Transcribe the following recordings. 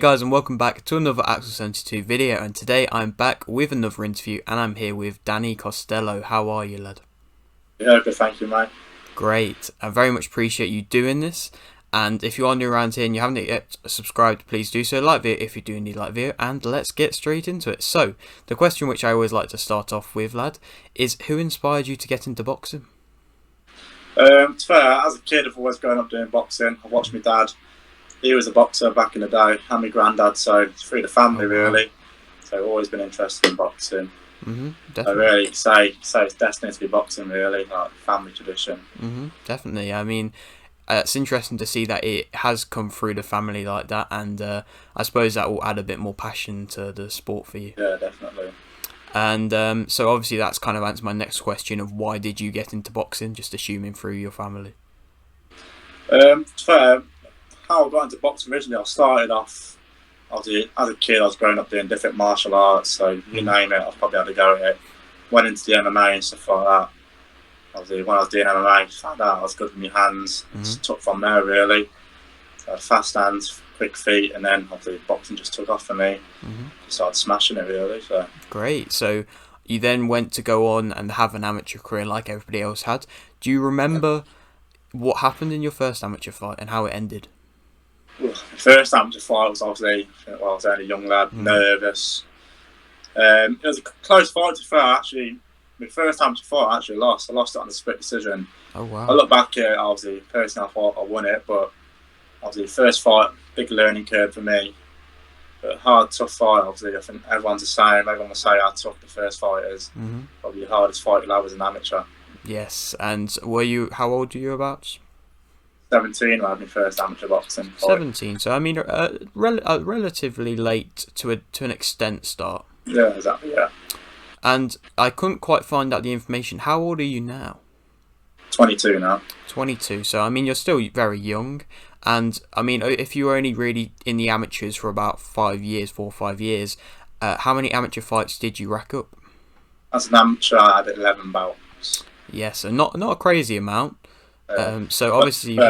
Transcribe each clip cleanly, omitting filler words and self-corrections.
Guys, and welcome back to another Axel 72 video, and today I'm back with another interview and I'm here with Danny Costello. How are you, lad? Yeah, good, thank you, mate. Great. I very much appreciate you doing this, and if you are new around here and you haven't yet subscribed, please do so. Like video if you do need like video, and let's get straight into it. So, the question which I always like to start off with, lad, is who inspired you to get into boxing? To be fair, as a kid, I've always grown up doing boxing. I watched my dad. He was a boxer back in the day, and my granddad, so it's through the family, really. So I've always been interested in boxing. Definitely. I really say it's destined to be boxing, really, like family tradition. Definitely. I mean, it's interesting to see that it has come through the family like that, and I suppose that will add a bit more passion to the sport for you. Yeah, definitely. And so obviously that's kind of answered my next question of why did you get into boxing, just assuming through your family. To be fair, how I got into boxing originally, I started off, obviously, as a kid, I was growing up doing different martial arts, so you name it, I probably had to go at it. Went into the MMA and stuff like that. Obviously, when I was doing MMA, I found out I was good with my hands. Just took from there, really. So fast hands, quick feet, and then obviously boxing just took off for me. Just started smashing it, really. So. Great. So you then went to go on and have an amateur career like everybody else had. Do you remember what happened in your first amateur fight and how it ended? The first amateur fight was obviously, I was only a young lad, nervous. It was a close fight to fair, actually. My first amateur fight I actually lost. I lost it on a split decision. Oh, wow. I look back at it, obviously, personally I thought I won it, but obviously first fight, big learning curve for me. But hard, tough fight, obviously. I think everyone's the same. Everyone will say how tough the first fight is. Probably the hardest fight you'll have as an amateur. Yes, and how old were you about? 17 when I had my first amateur boxing fight. 17, so I mean relatively late to an extent start. Yeah, exactly, yeah. And I couldn't quite find out the information. How old are you now? 22 now. 22, so I mean you're still very young. And I mean if you were only really in the amateurs for about 4 or 5 years, how many amateur fights did you rack up? As an amateur I had 11 bouts. Yes, so not a crazy amount. So obviously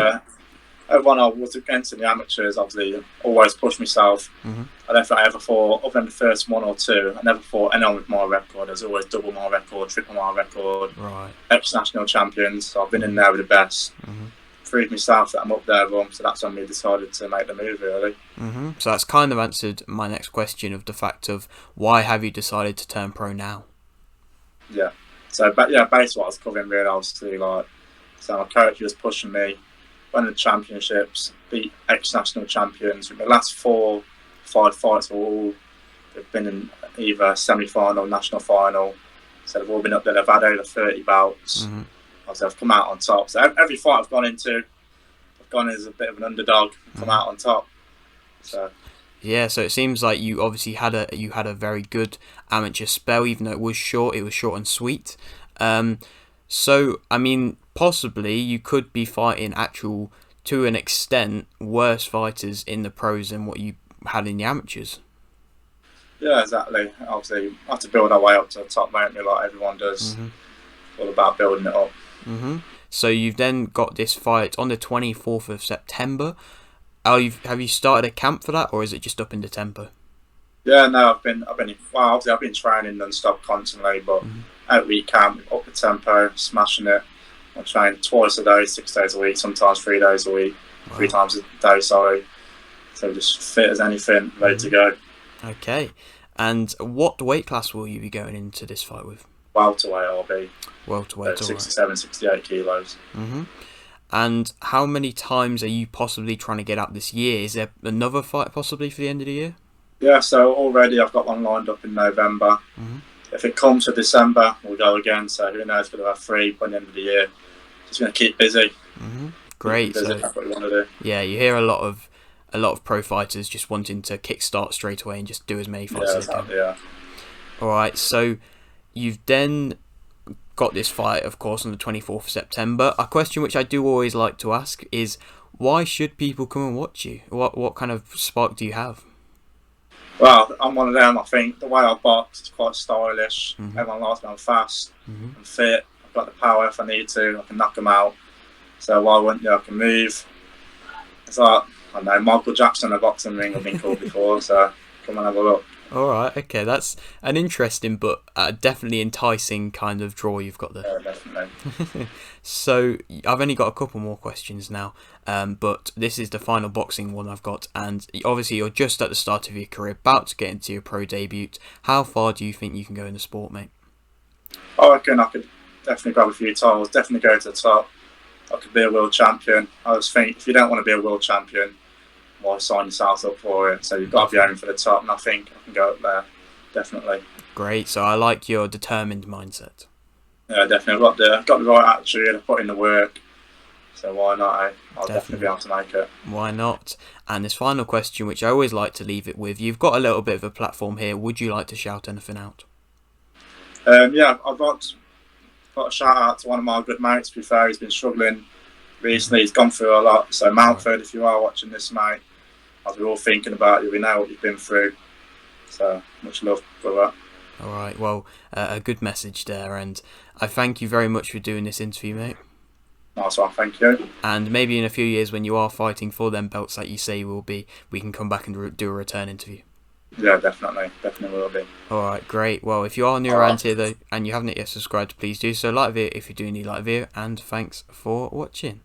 everyone I was against in the amateurs, obviously, always pushed myself. I don't think I ever fought, other than the first one or two, I never fought anyone with my record. There's always double my record, triple my record, right. Ex-national champions. So I've been in there with the best. Proved myself that I'm up there with them, so that's when we decided to make the move, really. So that's kind of answered my next question of the fact of why have you decided to turn pro now? Yeah. So, but yeah, basically what I was covering, really, obviously, like, so my coach was pushing me, won the championships, beat ex-national champions. The last 5 fights they've been in either semi-final, national final. So they've all been up there. They've had over 30 bouts. So I've come out on top. So every fight I've gone into, I've gone as a bit of an underdog, come out on top. So. Yeah, so it seems like you obviously had a very good amateur spell, even though it was short and sweet. So, I mean, possibly you could be fighting to an extent, worse fighters in the pros than what you had in the amateurs. Yeah, exactly. Obviously, you have to build our way up to the top, don't we, like everyone does. It's all about building it up. So you've then got this fight on the 24th of September. Have you started a camp for that, or is it just up in the tempo? Yeah, no, I've been training non-stop constantly, but at week camp, up the tempo, smashing it. I train twice a day, 6 days a week, sometimes 3 days a week, 3 times a day, sorry. So just fit as anything, ready to go. Okay. And what weight class will you be going into this fight with? Welterweight I'll be. Welterweight, 67, 68 kilos. And how many times are you possibly trying to get up this year? Is there another fight possibly for the end of the year? Yeah, so already I've got one lined up in November. If it comes to December, we'll go again. So who knows, could have 3 by the end of the year. Just going to keep busy. Great. Busy, so, that's what we want to do. Yeah, you hear a lot of pro fighters just wanting to kickstart straight away and just do as many fights as they can. Yeah. All right, so you've then got this fight, of course, on the 24th of September. A question which I do always like to ask is, why should people come and watch you? What kind of spark do you have? Well, I'm one of them. I think the way I box is quite stylish. Everyone likes me. I'm fast. I'm fit. I've got the power if I need to. I can knock them out. So why wouldn't you? I can move. It's like I know Michael Jackson, a boxing ring I've been called before, so come and have a look. All right, okay, that's an interesting but definitely enticing kind of draw you've got there. Yeah, definitely. So I've only got a couple more questions now, but this is the final boxing one I've got, and obviously you're just at the start of your career, about to get into your pro debut. How far do you think you can go in the sport, mate? I reckon I could definitely grab a few titles, definitely go to the top. I could be a world champion. I just think if you don't want to be a world champion, why sign yourself up for it? So you've got to be aiming for the top, and I think I can go up there, definitely. Great, so I like your determined mindset. Yeah, definitely. I've got the right attitude, I've put in the work, so why not? I'll definitely be able to make it. Why not? And this final question, which I always like to leave it with, you've got a little bit of a platform here. Would you like to shout anything out? Yeah, I've got a shout out to one of my good mates. To be fair, he's been struggling recently. He's gone through a lot. So Mountford, if you are watching this, mate, as we're all thinking about you, we know what you've been through. So much love for that. All right, well, a good message there, and I thank you very much for doing this interview, mate. Nice one, thank you. And maybe in a few years when you are fighting for them belts like you say you will be, we can come back and do a return interview. Yeah, definitely will be. Alright, great. Well, if you are new around here though, and you haven't yet subscribed, please do so. Like the video if you do need like the video, and thanks for watching.